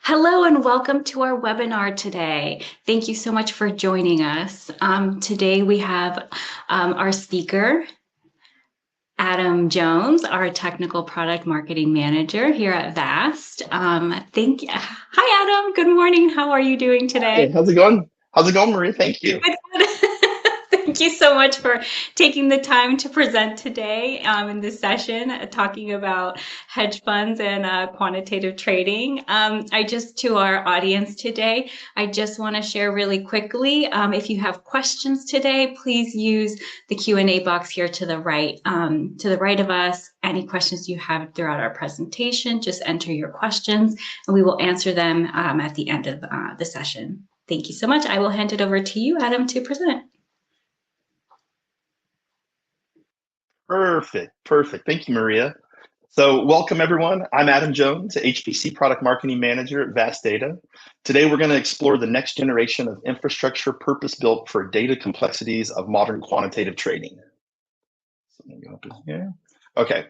Hello and welcome to our webinar today. Thank you so much for joining us. Today we have our speaker, Adam Jones, our Technical Product Marketing Manager here at VAST. Hi, Adam. Good morning. How are you doing today? Hey, how's it going? How's it going, Maria? Thank you. Good. Thank you so much for taking the time to present today in this session, talking about hedge funds and quantitative trading. To our audience today, I just want to share really quickly. If you have questions today, please use the Q&A box here to the right of us. Any questions you have throughout our presentation, just enter your questions and we will answer them at the end of the session. Thank you so much. I will hand it over to you, Adam, to present. Perfect. Thank you, Maria. So welcome, everyone. I'm Adam Jones, HPC Product Marketing Manager at Vast Data. Today, we're going to explore the next generation of infrastructure purpose-built for data complexities of modern quantitative trading. So let me go up in here. Okay,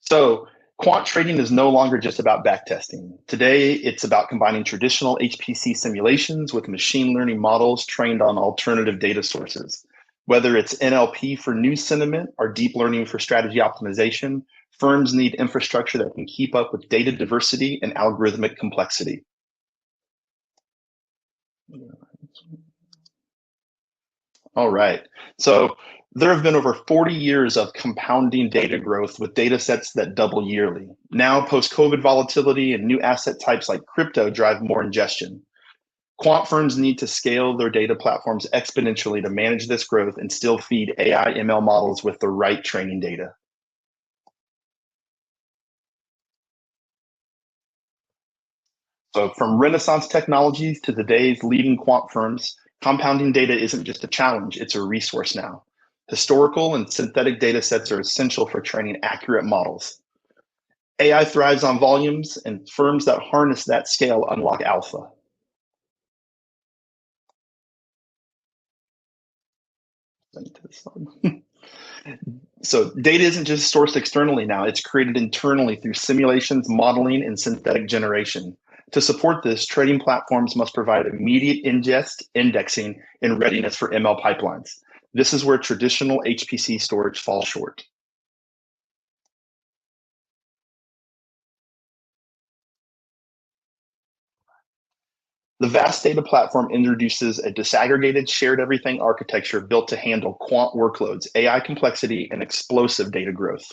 so quant trading is no longer just about backtesting. Today, it's about combining traditional HPC simulations with machine learning models trained on alternative data sources. Whether it's NLP for news sentiment or deep learning for strategy optimization, firms need infrastructure that can keep up with data diversity and algorithmic complexity. All right, so there have been over 40 years of compounding data growth with data sets that double yearly. Now, post-COVID volatility and new asset types like crypto drive more ingestion. Quant firms need to scale their data platforms exponentially to manage this growth and still feed AI ML models with the right training data. So from Renaissance technologies to today's leading quant firms, compounding data isn't just a challenge, it's a resource now. Historical and synthetic data sets are essential for training accurate models. AI thrives on volumes, and firms that harness that scale unlock alpha. So data isn't just sourced externally now, it's created internally through simulations, modeling, and synthetic generation. To support this, trading platforms must provide immediate ingest, indexing, and readiness for ML pipelines. This is where traditional HPC storage falls short. The VAST Data Platform introduces a disaggregated shared everything architecture built to handle quant workloads, AI complexity, and explosive data growth.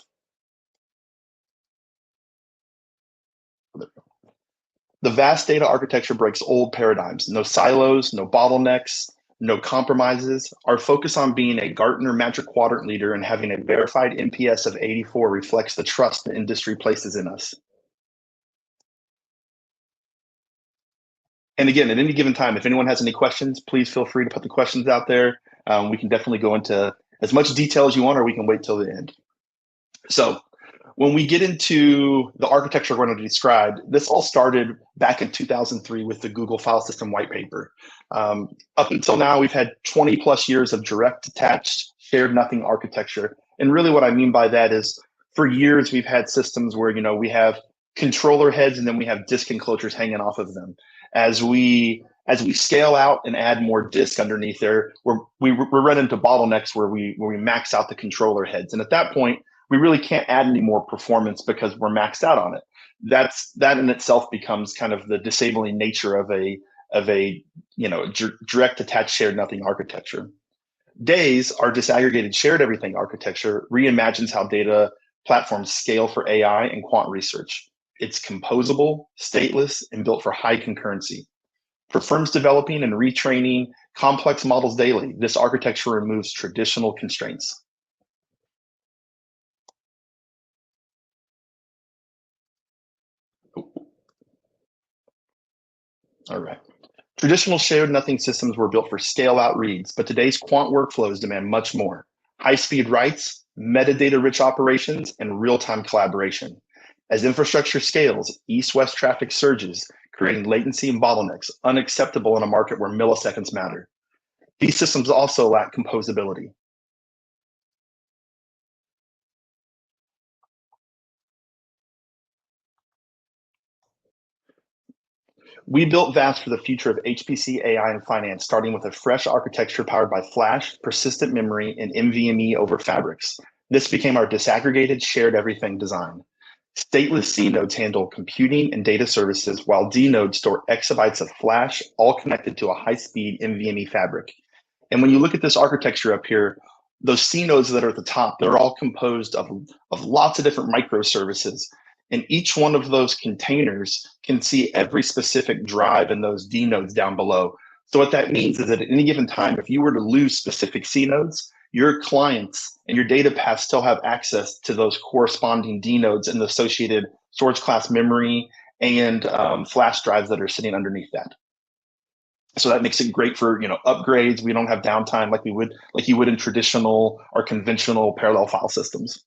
The VAST data architecture breaks old paradigms, no silos, no bottlenecks, no compromises. Our focus on being a Gartner Magic Quadrant leader and having a verified NPS of 84 reflects the trust the industry places in us. And again, at any given time, if anyone has any questions, please feel free to put the questions out there. We can definitely go into as much detail as you want, or we can wait till the end. So when we get into the architecture we're going to describe, this all started back in 2003 with the Google File System white paper. Up until now, we've had 20 plus years of direct attached shared nothing architecture. And really what I mean by that is for years, we've had systems where, we have controller heads and then we have disk enclosures hanging off of them. As we scale out and add more disk underneath there, we run into bottlenecks where we max out the controller heads. And at that point, we really can't add any more performance because we're maxed out on it. That in itself becomes kind of the disabling nature of a direct attached shared nothing architecture. DAYS, our disaggregated shared everything architecture, reimagines how data platforms scale for AI and quant research. It's composable, stateless, and built for high concurrency. For firms developing and retraining complex models daily, this architecture removes traditional constraints. All right. Traditional shared nothing systems were built for scale out reads, but today's quant workflows demand much more. High-speed writes, metadata-rich operations, and real-time collaboration. As infrastructure scales, east-west traffic surges, creating latency and bottlenecks, unacceptable in a market where milliseconds matter. These systems also lack composability. We built Vast for the future of HPC, AI, and finance, starting with a fresh architecture powered by Flash, persistent memory, and NVMe over fabrics. This became our disaggregated, shared everything design. Stateless C nodes handle computing and data services, while D nodes store exabytes of Flash, all connected to a high-speed NVMe fabric. And when you look at this architecture up here, those C nodes that are at the top, they're all composed of lots of different microservices. And each one of those containers can see every specific drive in those D nodes down below. So what that means is that at any given time, if you were to lose specific C nodes, your clients and your data paths still have access to those corresponding D nodes and the associated storage class memory and flash drives that are sitting underneath that. So that makes it great for upgrades. We don't have downtime like you would in traditional or conventional parallel file systems.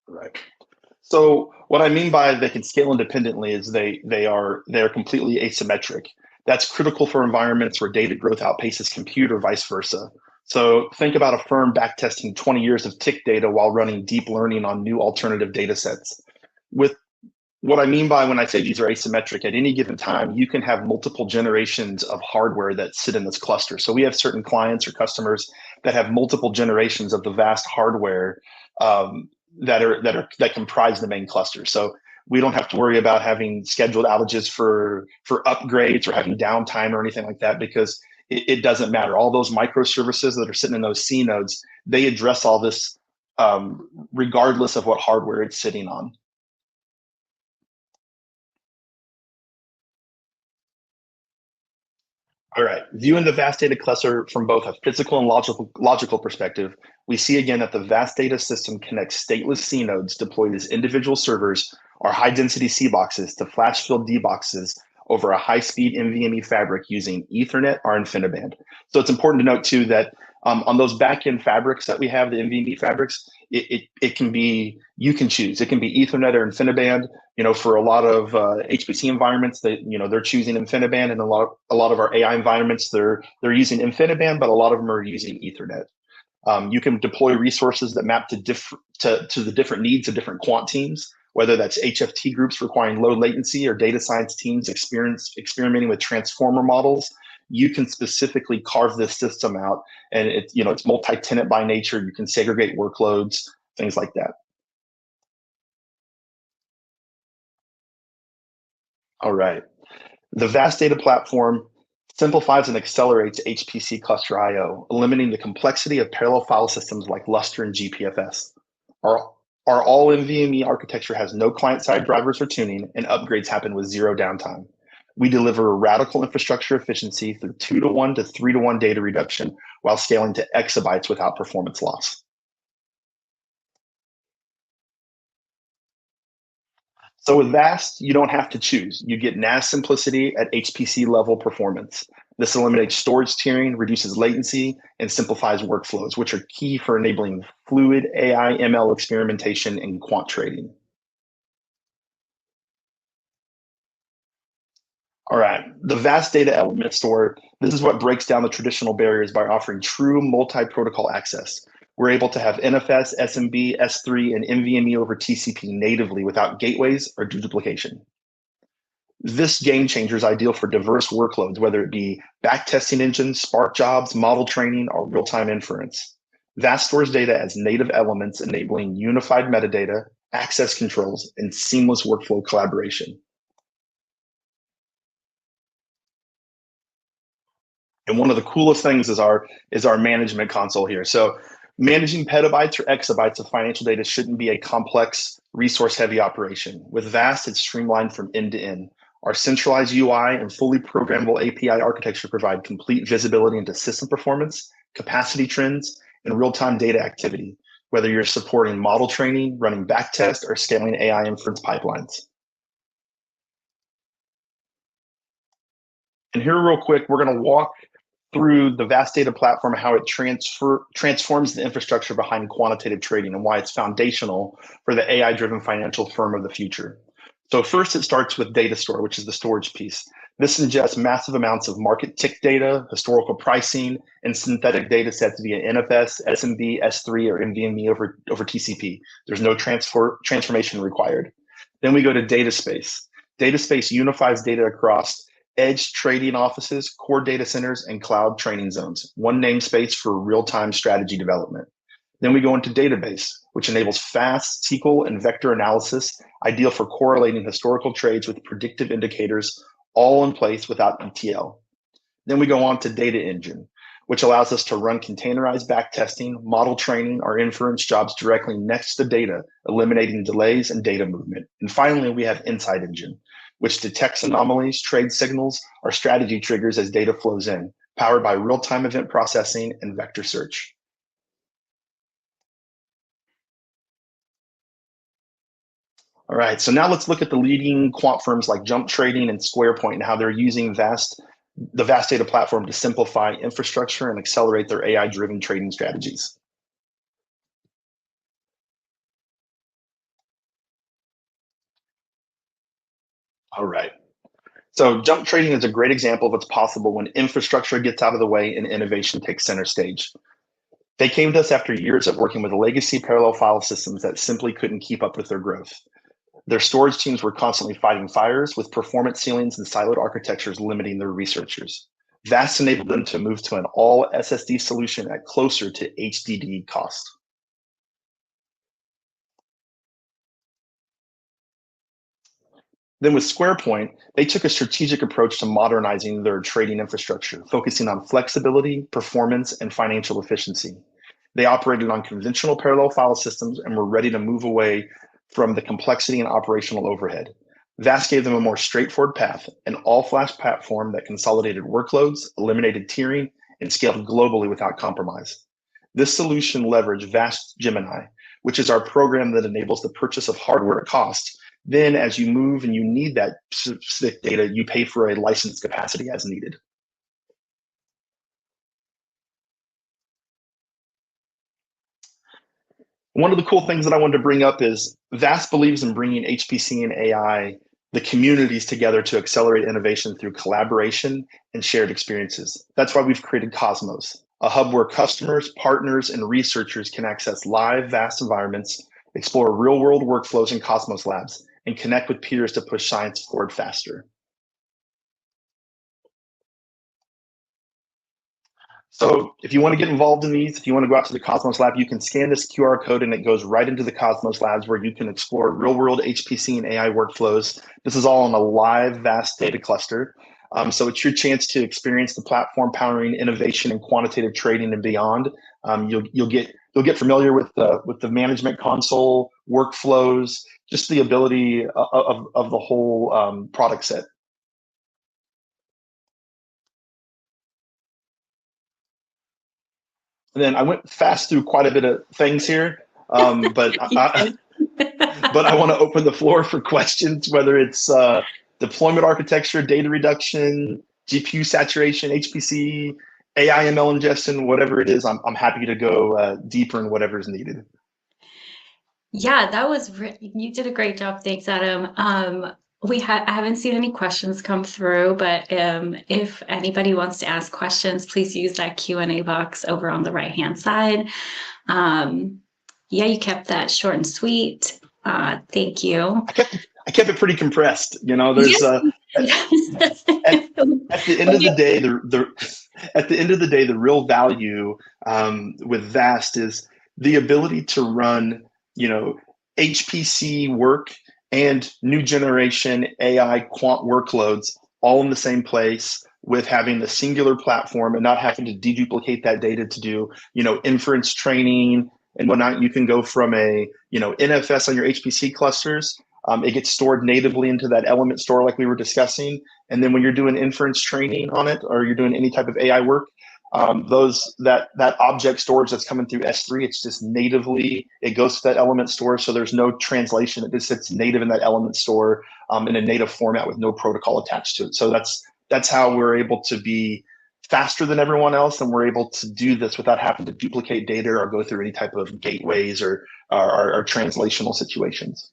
Right. So what I mean by they can scale independently is they're completely asymmetric. That's critical for environments where data growth outpaces compute or vice versa. So think about a firm backtesting 20 years of tick data while running deep learning on new alternative data sets. With what I mean by when I say these are asymmetric, at any given time, you can have multiple generations of hardware that sit in this cluster. So we have certain clients or customers that have multiple generations of the vast hardware that comprise the main cluster. So we don't have to worry about having scheduled outages for upgrades or having downtime or anything like that, because it doesn't matter. All those microservices that are sitting in those C nodes, they address all this regardless of what hardware it's sitting on. All right, viewing the vast data cluster from both a physical and logical perspective, we see again that the vast data system connects stateless C nodes deployed as individual servers or high density C boxes to flash filled D boxes over a high speed NVMe fabric using Ethernet or InfiniBand. So it's important to note too that on those backend fabrics that we have, the NVMe fabrics, it can be, you can choose. It can be Ethernet or InfiniBand. For a lot of HPC environments, they're choosing InfiniBand, and a lot of our AI environments, they're using InfiniBand, but a lot of them are using Ethernet. You can deploy resources that map to the different needs of different quant teams, whether that's HFT groups requiring low latency or data science teams experimenting with transformer models. You can specifically carve this system out, and it's multi-tenant by nature. You can segregate workloads, things like that. All right. The vast data platform simplifies and accelerates HPC cluster I/O, eliminating the complexity of parallel file systems like Lustre and GPFS. Our all NVMe architecture has no client-side drivers or tuning, and upgrades happen with zero downtime. We deliver radical infrastructure efficiency through 2-to-1 to 3-to-1 data reduction while scaling to exabytes without performance loss. So with VAST, you don't have to choose. You get NAS simplicity at HPC level performance. This eliminates storage tiering, reduces latency, and simplifies workflows, which are key for enabling fluid AI ML experimentation and quant trading. All right, the vast data element store, this is what breaks down the traditional barriers by offering true multi-protocol access. We're able to have NFS, SMB, S3, and NVMe over TCP natively without gateways or duplication. This game changer is ideal for diverse workloads, whether it be backtesting engines, Spark jobs, model training, or real-time inference. VAST stores data as native elements, enabling unified metadata, access controls, and seamless workflow collaboration. And one of the coolest things is our management console here. So managing petabytes or exabytes of financial data shouldn't be a complex, resource-heavy operation. With VAST, it's streamlined from end to end. Our centralized UI and fully programmable API architecture provide complete visibility into system performance, capacity trends, and real-time data activity, whether you're supporting model training, running backtest, or scaling AI inference pipelines. And here real quick, we're going to walk through the vast data platform, how it transforms the infrastructure behind quantitative trading and why it's foundational for the AI-driven financial firm of the future. So first, it starts with data store, which is the storage piece. This ingests massive amounts of market tick data, historical pricing, and synthetic data sets via NFS, SMB, S3, or NVMe over TCP. There's no transformation required. Then we go to data space. Data space unifies data across edge trading offices, core data centers, and cloud training zones. One namespace for real-time strategy development. Then we go into database, which enables fast SQL and vector analysis, ideal for correlating historical trades with predictive indicators, all in place without ETL. Then we go on to data engine, which allows us to run containerized backtesting, model training, or inference jobs directly next to data, eliminating delays and data movement. And finally, we have insight engine, which detects anomalies, trade signals, or strategy triggers as data flows in, powered by real-time event processing and vector search. All right, so now let's look at the leading quant firms like Jump Trading and SquarePoint and how they're using the Vast Data Platform to simplify infrastructure and accelerate their AI-driven trading strategies. All right, so Jump Trading is a great example of what's possible when infrastructure gets out of the way and innovation takes center stage. They came to us after years of working with legacy parallel file systems that simply couldn't keep up with their growth. Their storage teams were constantly fighting fires, with performance ceilings and siloed architectures limiting their researchers. Vast enabled them to move to an all SSD solution at closer to HDD cost. Then with SquarePoint, they took a strategic approach to modernizing their trading infrastructure, focusing on flexibility, performance, and financial efficiency. They operated on conventional parallel file systems and were ready to move away from the complexity and operational overhead. Vast gave them a more straightforward path, an all-flash platform that consolidated workloads, eliminated tiering, and scaled globally without compromise. This solution leveraged Vast Gemini, which is our program that enables the purchase of hardware at cost. Then as you move and you need that specific data, you pay for a license capacity as needed. One of the cool things that I wanted to bring up is Vast believes in bringing HPC and AI, the communities together to accelerate innovation through collaboration and shared experiences. That's why we've created Cosmos, a hub where customers, partners, and researchers can access live Vast environments, explore real-world workflows in Cosmos labs, and connect with peers to push science forward faster. So if you want to get involved in these, if you want to go out to the Cosmos Lab, you can scan this QR code and it goes right into the Cosmos Labs where you can explore real-world HPC and AI workflows. This is all on a live Vast data cluster. So it's your chance to experience the platform powering innovation and quantitative trading and beyond. You'll get familiar with the management console, workflows, just the ability of the whole product set. And then I went fast through quite a bit of things here, but but I want to open the floor for questions, whether it's deployment architecture, data reduction, GPU saturation, HPC, AI ML ingestion, whatever it is. I'm happy to go deeper in whatever is needed. Yeah, that was you did a great job. Thanks, Adam. I haven't seen any questions come through, but if anybody wants to ask questions, please use that Q&A box over on the right-hand side. Yeah, you kept that short and sweet. Thank you. I kept it pretty compressed. You know, there's at the end of the day, at the end of the day, the real value with Vast is the ability to run, you know, HPC work and new generation AI quant workloads all in the same place with having a singular platform and not having to deduplicate that data to do, you know, inference training and whatnot. You can go from a, you know, NFS on your HPC clusters. It gets stored natively into that element store like we were discussing. And then when you're doing inference training on it or you're doing any type of AI work, that object storage that's coming through S3, it's just natively, it goes to that element store. So there's no translation. It just sits native in that element store in a native format with no protocol attached to it. So that's how we're able to be faster than everyone else. And we're able to do this without having to duplicate data or go through any type of gateways or translational situations.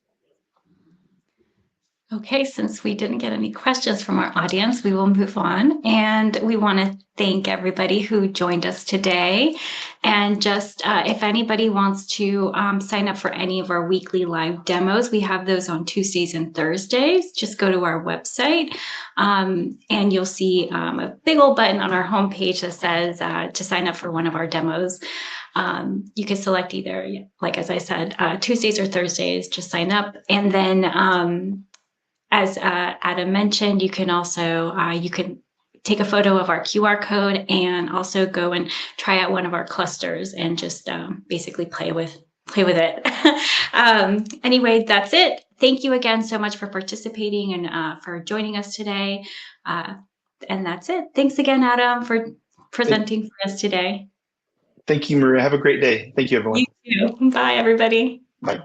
Okay, since we didn't get any questions from our audience, we will move on. And we want to thank everybody who joined us today. And just if anybody wants to sign up for any of our weekly live demos, we have those on Tuesdays and Thursdays. Just go to our website and you'll see a big old button on our homepage that says to sign up for one of our demos. You can select either, like as I said, Tuesdays or Thursdays, just sign up. And then as Adam mentioned, you can also you can take a photo of our QR code and also go and try out one of our clusters and just basically play with it. Anyway, that's it. Thank you again so much for participating and for joining us today. And that's it. Thanks again, Adam, for presenting for us today. Thank you, Maria. Have a great day. Thank you, everyone. You too. Bye, everybody. Bye.